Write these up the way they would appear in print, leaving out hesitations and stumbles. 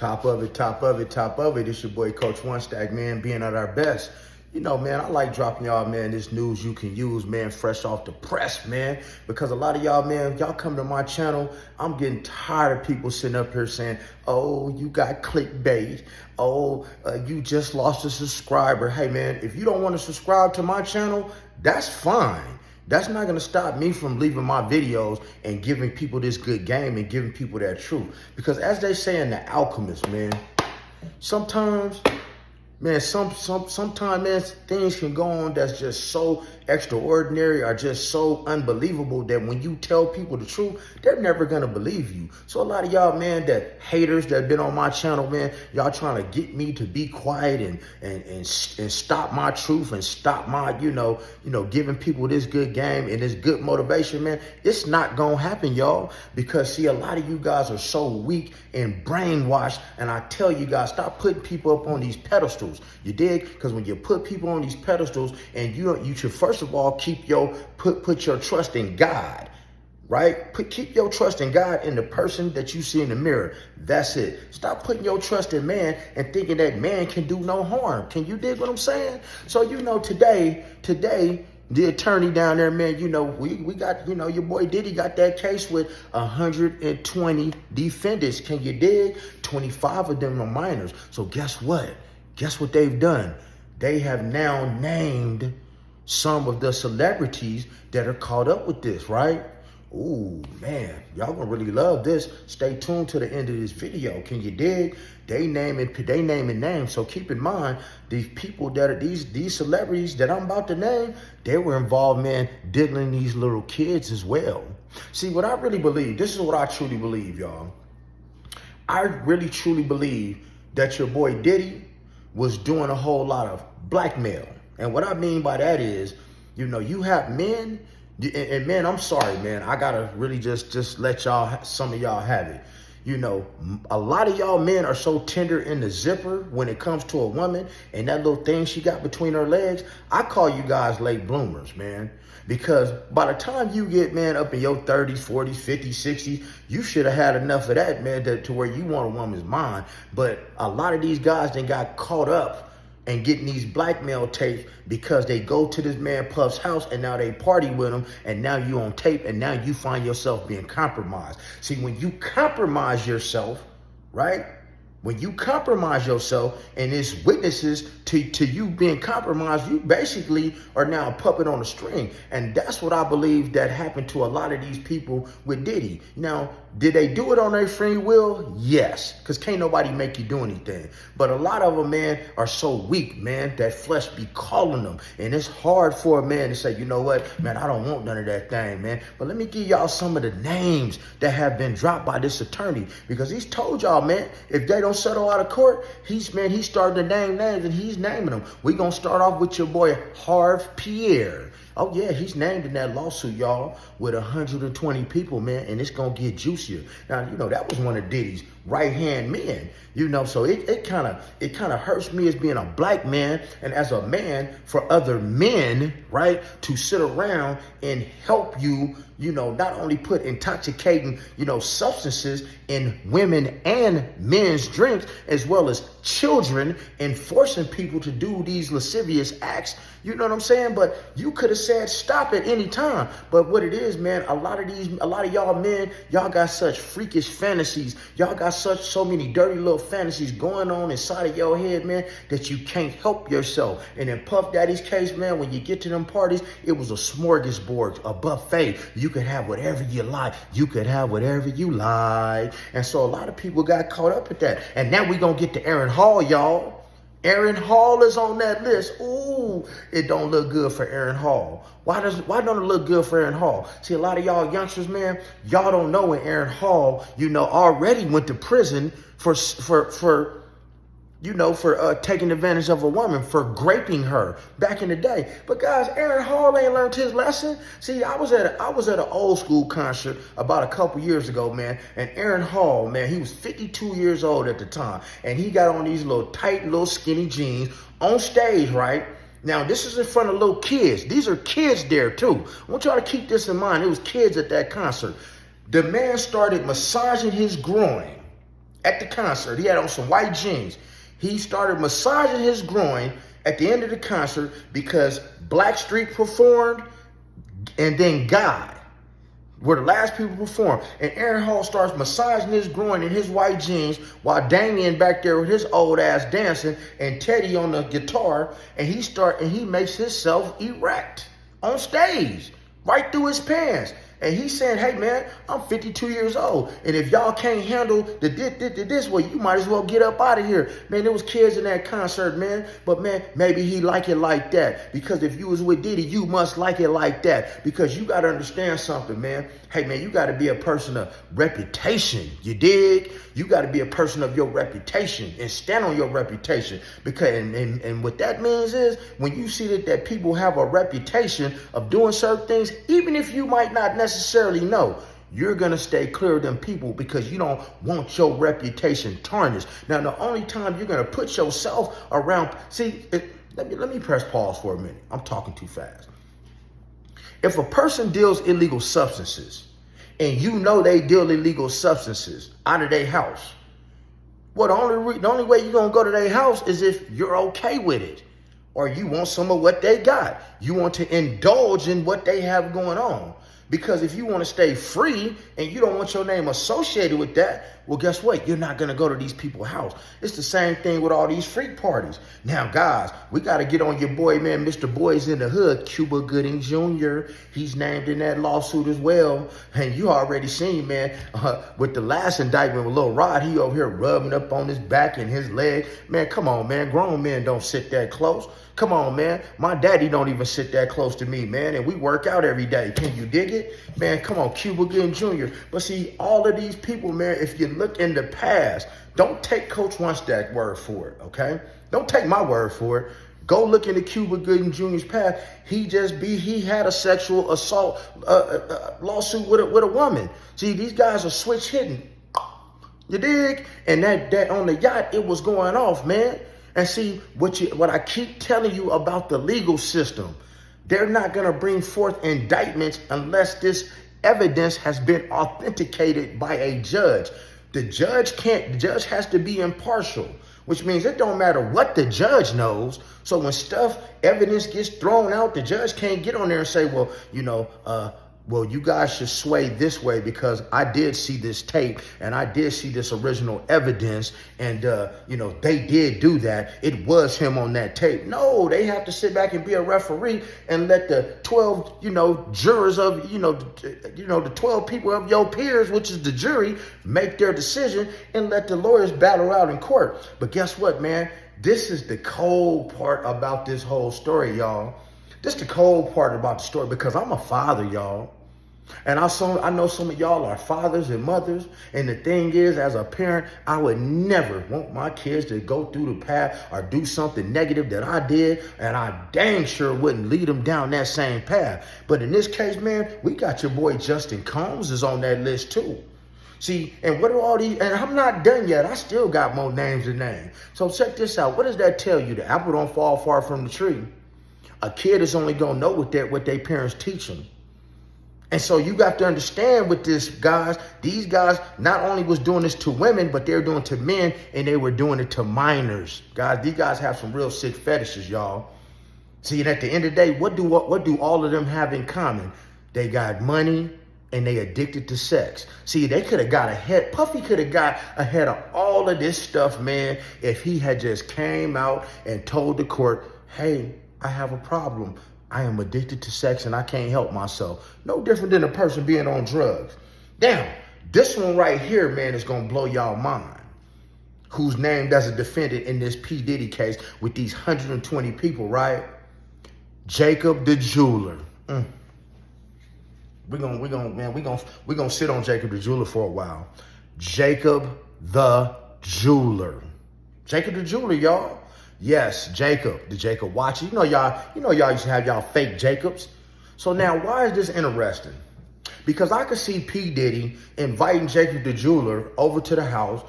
Top of it, top of it, top of it. It's your boy, Coach One Stack, man, being at our best. You know, man, I like dropping y'all, man, this news you can use, man, fresh off the press, man. Because a lot of y'all, man, y'all come to my channel, I'm getting tired of people sitting up here saying, oh, you got clickbait. Oh, you just lost a subscriber. Hey, man, if you don't want to subscribe to my channel, that's fine. That's not going to stop me from leaving my videos and giving people this good game and giving people that truth. Because as they say in The Alchemist, man, sometimes, man, sometimes, man, things can go on that's just so extraordinary or just so unbelievable that when you tell people the truth, they're never gonna believe you. So a lot of y'all, man, that haters that been on my channel, man, y'all trying to get me to be quiet and stop my truth and stop my, you know, giving people this good game and this good motivation, man. It's not gonna happen, y'all, because see, a lot of you guys are so weak and brainwashed, and I tell you guys, stop putting people up on these pedestals. You dig? Because when you put people on these pedestals, and you should first of all keep put your trust in God, right? Keep your trust in God in the person that you see in the mirror. That's it. Stop putting your trust in man and thinking that man can do no harm. Can you dig what I'm saying? So you know, today the attorney down there, man, you know, we got, you know, your boy Diddy got that case with 120 defendants. Can you dig? 25 of them are minors. So guess what? Guess what they've done? They have now named some of the celebrities that are caught up with this, right? Ooh, man, y'all gonna really love this. Stay tuned to the end of this video. Can you dig? They naming names. So keep in mind, these people that are these celebrities that I'm about to name, they were involved, man, diddling these little kids as well. See, what I really believe, this is what I truly believe, y'all. I really truly believe that your boy Diddy was doing a whole lot of blackmail. And what I mean by that is, you know, you have men, and man, I'm sorry, man, I gotta really just let y'all, some of y'all have it. You know, a lot of y'all men are so tender in the zipper when it comes to a woman and that little thing she got between her legs. I call you guys late bloomers, man. Because by the time you get, man, up in your 30s, 40s, 50s, 60s, you should have had enough of that, man, to where you want a woman's mind. But a lot of these guys then got caught up and getting these blackmail tapes because they go to this man Puff's house and now they party with him, and now you on tape, and now you find yourself being compromised. See, when you compromise yourself, right? When you compromise yourself and it's witnesses to you being compromised, you basically are now a puppet on a string. And that's what I believe that happened to a lot of these people with Diddy. Now, did they do it on their free will? Yes, because can't nobody make you do anything. But a lot of them, man, are so weak, man, that flesh be calling them. And it's hard for a man to say, you know what, man, I don't want none of that thing, man. But let me give y'all some of the names that have been dropped by this attorney, because he's told y'all, man, if they don't settle out of court, he's starting to name names, and he's naming them. We're going to start off with your boy Harv Pierre. Oh, yeah, he's named in that lawsuit, y'all, with 120 people, man, and it's going to get juicier. Now, you know, that was one of Diddy's right-hand men, you know, so it kind of hurts me as being a black man and as a man for other men, right, to sit around and help you, you know, not only put intoxicating, you know, substances in women and men's drinks, as well as children, and forcing people to do these lascivious acts. You know what I'm saying? But you could have said stop at any time. But what it is, man, a lot of y'all men, y'all got such freakish fantasies. Y'all got so many dirty little fantasies going on inside of your head, man, that you can't help yourself. And in Puff Daddy's case, man, when you get to them parties, it was a smorgasbord, a buffet. You could have whatever you like. You could have whatever you like. And so a lot of people got caught up with that. And now we're going to get to Aaron Hall, y'all. Aaron Hall is on that list. Ooh, it don't look good for Aaron Hall. Why don't it look good for Aaron Hall? See, a lot of y'all youngsters, man, y'all don't know when Aaron Hall, you know, already went to prison for taking advantage of a woman, for raping her back in the day. But guys, Aaron Hall ain't learned his lesson. See, I was at an old school concert about a couple years ago, man, and Aaron Hall, man, he was 52 years old at the time, and he got on these little tight, little skinny jeans on stage, right? Now, this is in front of little kids. These are kids there, too. I want y'all to keep this in mind. It was kids at that concert. The man started massaging his groin at the concert. He had on some white jeans. He started massaging his groin at the end of the concert because Blackstreet performed and then God were the last people to perform. And Aaron Hall starts massaging his groin in his white jeans while Damien back there with his old ass dancing and Teddy on the guitar. And he makes himself erect on stage, right through his pants. And he's saying, hey, man, I'm 52 years old. And if y'all can't handle this way, you might as well get up out of here. Man, there was kids in that concert, man. But, man, maybe he like it like that. Because if you was with Diddy, you must like it like that. Because you got to understand something, man. Hey, man, you got to be a person of reputation. You dig? You got to be a person of your reputation and stand on your reputation. Because and what that means is when you see that people have a reputation of doing certain things, even if you might not necessarily know, you're going to stay clear of them people because you don't want your reputation tarnished. Now, the only time you're going to put yourself around, let me press pause for a minute. I'm talking too fast. If a person deals illegal substances and you know they deal illegal substances out of their house, well, the only way you're going to go to their house is if you're okay with it or you want some of what they got. You want to indulge in what they have going on. Because if you want to stay free and you don't want your name associated with that, well, guess what? You're not going to go to these people's house. It's the same thing with all these freak parties. Now, guys, we got to get on your boy, man, Mr. Boys in the Hood, Cuba Gooding Jr. He's named in that lawsuit as well. And you already seen, man, with the last indictment with Lil Rod, he over here rubbing up on his back and his leg. Man, come on, man. Grown men don't sit that close. Come on, man. My daddy don't even sit that close to me, man. And we work out every day. Can you dig it? Man, come on, Cuba Gooding Jr. But see, all of these people, man, if you look in the past, don't take Coach Runstack's word for it, okay? Don't take my word for it. Go look into Cuba Gooding Jr.'s past. He had a sexual assault lawsuit with a woman. See, these guys are switch hitting. You dig? And that on the yacht, it was going off, man. And see, what I keep telling you about the legal system, they're not going to bring forth indictments unless this evidence has been authenticated by a judge. The judge has to be impartial, which means it don't matter what the judge knows. So when evidence gets thrown out, the judge can't get on there and say, well, you guys should sway this way because I did see this tape and I did see this original evidence and, they did do that. It was him on that tape. No, they have to sit back and be a referee and let the 12, jurors of, the 12 people of your peers, which is the jury, make their decision and let the lawyers battle out in court. But guess what, man? This is the cold part about this whole story, y'all. This is the cold part about the story because I'm a father, y'all. And I know some of y'all are fathers and mothers. And the thing is, as a parent, I would never want my kids to go through the path or do something negative that I did. And I dang sure wouldn't lead them down that same path. But in this case, man, we got your boy Justin Combs is on that list too. See, and what are all these, and I'm not done yet. I still got more names to name. So check this out. What does that tell you? The apple don't fall far from the tree. A kid is only going to know what their parents teach them. And so you got to understand with this, guys, these guys not only was doing this to women, but they're doing it to men, and they were doing it to minors. Guys, these guys have some real sick fetishes, y'all. See, and at the end of the day, what do all of them have in common? They got money and they addicted to sex. See, they could have got ahead. Puffy could have got ahead of all of this stuff, man, if he had just came out and told the court, hey, I have a problem. I am addicted to sex and I can't help myself. No different than a person being on drugs. Now, this one right here, man, is going to blow y'all mind. Who's named as a defendant in this P. Diddy case with these 120 people, right? Jacob the jeweler. We're gonna sit on Jacob the jeweler for a while. Jacob the jeweler. Jacob the jeweler, y'all. Yes, Jacob, the Jacob watch. Y'all used to have y'all fake Jacobs. So now, why is this interesting? Because I could see P. Diddy inviting Jacob the jeweler over to the house.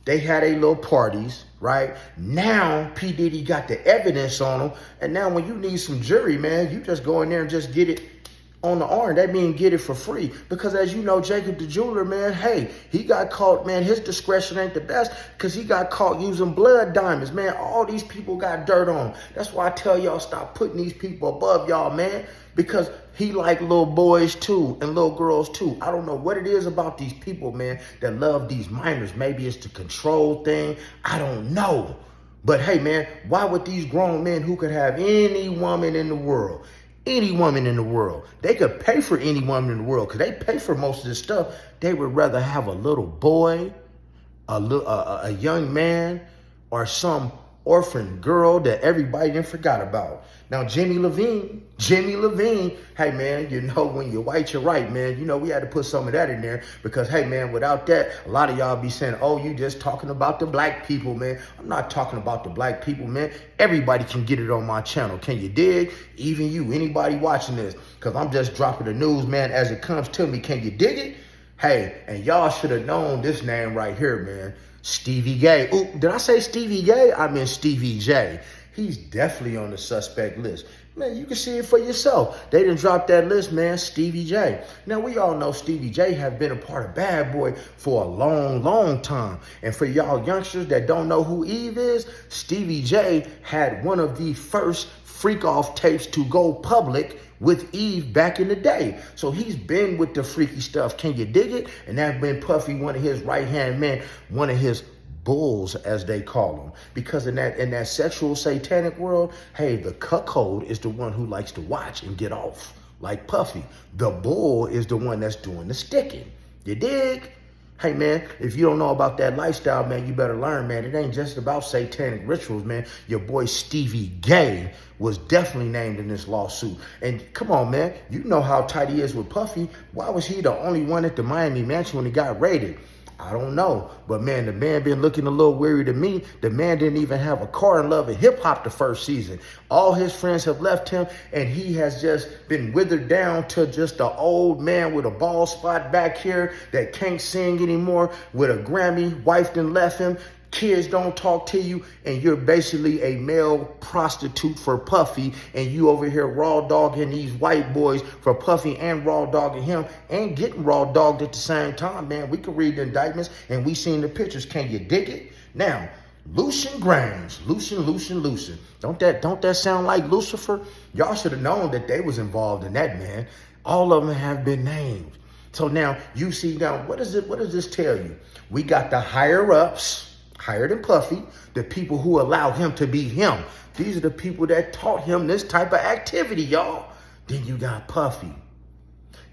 They had a little parties, right? Now, P. Diddy got the evidence on him. And now when you need some jury, man, you just go in there and just get it on the arm, that mean get it for free. Because as you know, Jacob the jeweler, man, hey, he got caught, man, his discretion ain't the best because he got caught using blood diamonds, man. All these people got dirt on him. That's why I tell y'all, stop putting these people above y'all, man, because he like little boys too and little girls too. I don't know what it is about these people, man, that love these minors. Maybe it's the control thing. I don't know. But hey, man, why would these grown men who could have any woman in the world, they could pay for any woman in the world because they pay for most of this stuff. They would rather have a little boy, a young man, or some orphan girl that everybody done forgot about. Now, Jimmy Levine, hey, man, you know, when you're white, you're right, man. You know, we had to put some of that in there because, hey, man, without that, a lot of y'all be saying, oh, you just talking about the black people, man. I'm not talking about the black people, man. Everybody can get it on my channel. Can you dig? Even you, anybody watching this, because I'm just dropping the news, man, as it comes to me. Can you dig it? Hey, and y'all should have known this name right here, man. Stevie J. Ooh, did I say Stevie J? I meant Stevie J. He's definitely on the suspect list. Man, you can see it for yourself. They done dropped that list, man, Stevie J. Now, we all know Stevie J have been a part of Bad Boy for a long, long time. And for y'all youngsters that don't know who Eve is, Stevie J had one of the first freak-off tapes to go public with Eve back in the day. So he's been with the freaky stuff. Can you dig it? And that's been Puffy, one of his right-hand men, one of his bulls, as they call them. Because in that sexual satanic world, hey, the cuckold is the one who likes to watch and get off, like Puffy. The bull is the one that's doing the sticking. You dig? Hey, man, if you don't know about that lifestyle, man, you better learn, man. It ain't just about satanic rituals, man. Your boy Stevie J was definitely named in this lawsuit. And come on, man, you know how tight he is with Puffy. Why was he the only one at the Miami mansion when he got raided? I don't know. But, man, the man been looking a little weary to me. The man didn't even have a car in love and hip-hop the first season. All his friends have left him, and he has just been withered down to just an old man with a bald spot back here that can't sing anymore, with a Grammy. Wife done left him. Kids don't talk to you, and you're basically a male prostitute for Puffy, and you over here raw dogging these white boys for Puffy and raw dogging him and getting raw dogged at the same time, man. We can read the indictments and we seen the pictures. Can you dig it? Now, Lucian Grames, Lucian. Don't that sound like Lucifer? Y'all should have known that they was involved in that, man. All of them have been named. So now you see, now what does this tell you? We got the higher ups, higher than Puffy, the people who allowed him to be him. These are the people that taught him this type of activity, y'all. Then you got Puffy.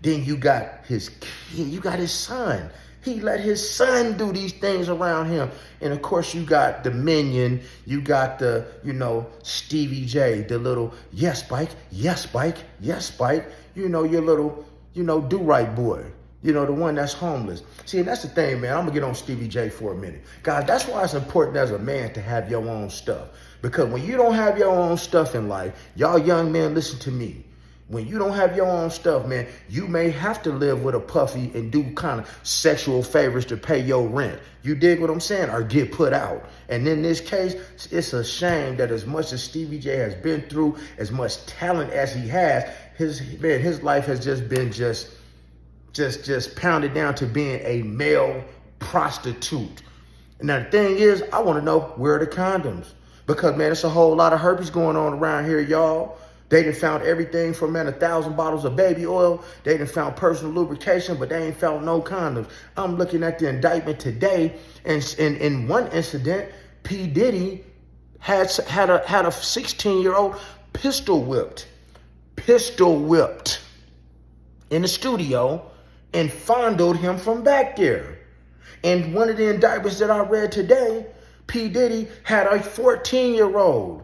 Then you got his kid. You got his son. He let his son do these things around him. And of course, you got the minion. You got the, Stevie J, the little yes, bike. You know, your little, do-right boy. The one that's homeless. See, and that's the thing, man. I'm going to get on Stevie J for a minute. Guys, that's why it's important as a man to have your own stuff. Because when you don't have your own stuff in life, y'all young men, listen to me. When you don't have your own stuff, man, you may have to live with a Puffy and do kind of sexual favors to pay your rent. You dig what I'm saying? Or get put out. And in this case, it's a shame that as much as Stevie J has been through, as much talent as he has, his life has just been just pounded down to being a male prostitute. And now the thing is, I want to know, where are the condoms? Because, man, it's a whole lot of herpes going on around here, y'all. They done found everything from, 1,000 bottles of baby oil. They done found personal lubrication, but they ain't found no condoms. I'm looking at the indictment today, and in one incident, P. Diddy had a 16-year-old pistol whipped in the studio and fondled him from back there. And one of the indictments that I read today, P. Diddy had a 14-year-old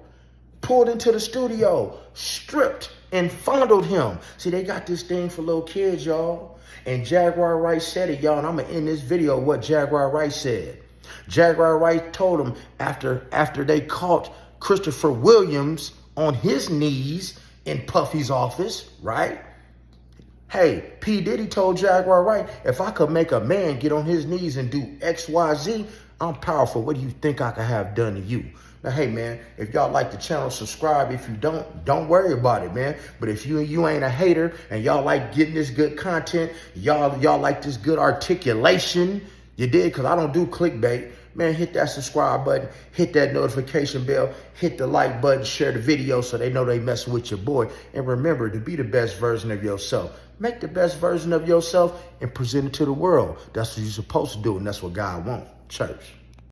pulled into the studio, stripped, and fondled him. See, they got this thing for little kids, y'all. And Jaguar Wright said it, y'all, and I'm going to end this video what Jaguar Wright said. Jaguar Wright told him after they caught Christopher Williams on his knees in Puffy's office, right? Hey, P. Diddy told Jaguar Wright, if I could make a man get on his knees and do X, Y, Z, I'm powerful. What do you think I could have done to you? Now, hey, man, if y'all like the channel, subscribe. If you don't worry about it, man. But if you ain't a hater and y'all like getting this good content, y'all like this good articulation, you did, because I don't do clickbait, man, hit that subscribe button, hit that notification bell, hit the like button, share the video so they know they messing with your boy. And remember to be the best version of yourself. Make the best version of yourself and present it to the world. That's what you're supposed to do, and that's what God wants. Church.